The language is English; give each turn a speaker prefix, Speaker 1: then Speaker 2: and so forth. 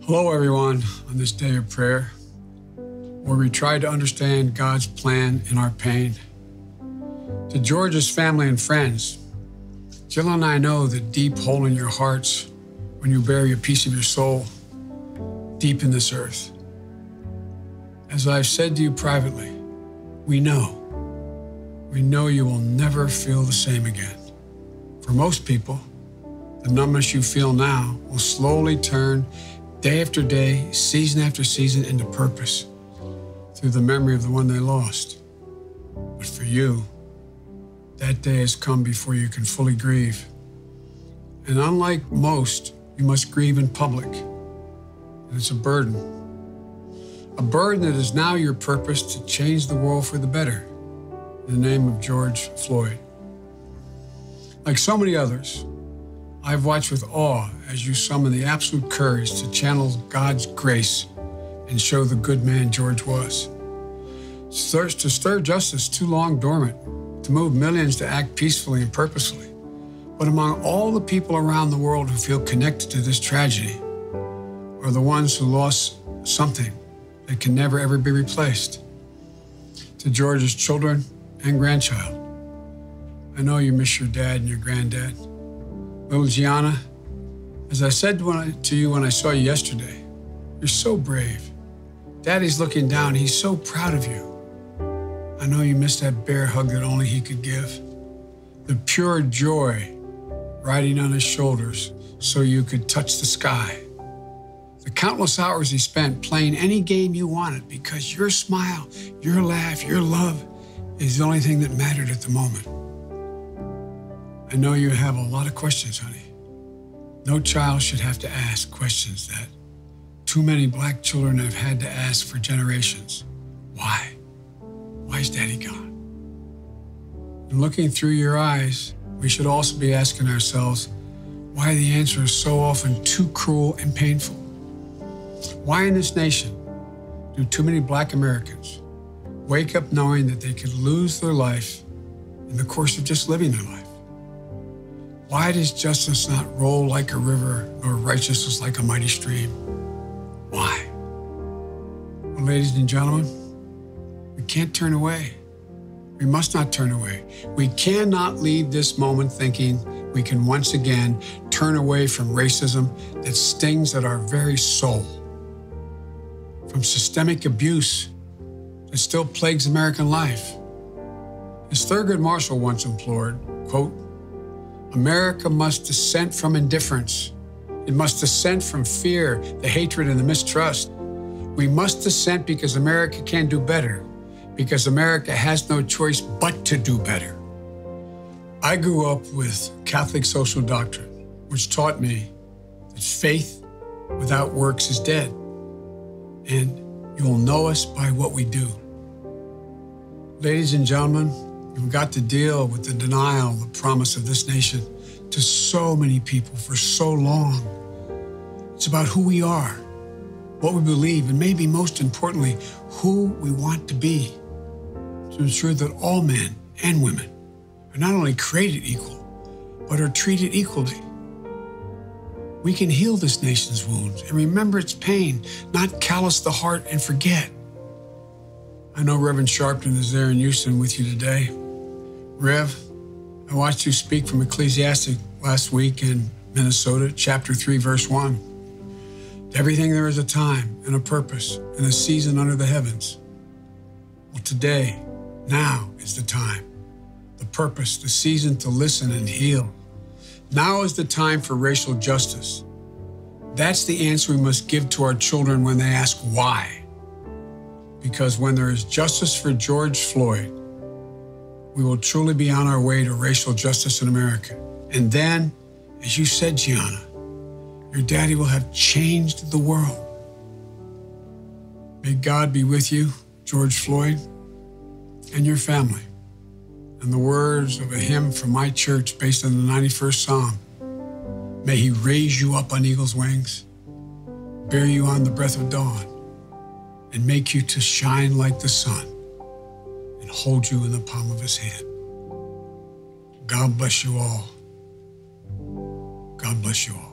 Speaker 1: Hello, everyone, on this day of prayer, where we try to understand God's plan in our pain. To George's family and friends, Jill and I know the deep hole in your hearts when you bury a piece of your soul deep in this earth. As I've said to you privately, we know you will never feel the same again. For most people, the numbness you feel now will slowly turn day after day, season after season, into purpose through the memory of the one they lost. But for you, that day has come before you can fully grieve. And unlike most, you must grieve in public. And it's a burden. A burden that is now your purpose to change the world for the better, in the name of George Floyd. Like so many others, I've watched with awe as you summon the absolute courage to channel God's grace and show the good man George was. To stir justice too long dormant, to move millions to act peacefully and purposefully. But among all the people around the world who feel connected to this tragedy are the ones who lost something that can never ever be replaced. To George's children and grandchild, I know you miss your dad and your granddad. Little Gianna, as I said to you when I saw you yesterday, you're so brave. Daddy's looking down. He's so proud of you. I know you missed that bear hug that only he could give. The pure joy riding on his shoulders so you could touch the sky. The countless hours he spent playing any game you wanted because your smile, your laugh, your love is the only thing that mattered at the moment. I know you have a lot of questions, honey. No child should have to ask questions that too many black children have had to ask for generations. Why? Why is Daddy gone? And looking through your eyes, we should also be asking ourselves why the answer is so often too cruel and painful. Why in this nation do too many black Americans wake up knowing that they could lose their life in the course of just living their life? Why does justice not roll like a river, nor righteousness like a mighty stream? Why? Well, ladies and gentlemen, we can't turn away. We must not turn away. We cannot leave this moment thinking we can once again turn away from racism that stings at our very soul, from systemic abuse that still plagues American life. As Thurgood Marshall once implored, quote, America must dissent from indifference. It must dissent from fear, the hatred, and the mistrust. We must dissent because America can do better, because America has no choice but to do better. I grew up with Catholic social doctrine, which taught me that faith without works is dead, and you will know us by what we do. Ladies and gentlemen, we've got to deal with the denial, the promise of this nation to so many people for so long. It's about who we are, what we believe, and maybe most importantly, who we want to be, to ensure that all men and women are not only created equal, but are treated equally. We can heal this nation's wounds and remember its pain, not callous the heart and forget. I know Reverend Sharpton is there in Houston with you today. Rev, I watched you speak from Ecclesiastes last week in Minnesota, chapter 3, verse 1. To everything there is a time and a purpose and a season under the heavens. Well, today, now is the time, the purpose, the season to listen and heal. Now is the time for racial justice. That's the answer we must give to our children when they ask why. Because when there is justice for George Floyd, we will truly be on our way to racial justice in America. And then, as you said, Gianna, your daddy will have changed the world. May God be with you, George Floyd, and your family. And the words of a hymn from my church based on the 91st Psalm, may he raise you up on eagle's wings, bear you on the breath of dawn, and make you to shine like the sun, and hold you in the palm of his hand. God bless you all. God bless you all.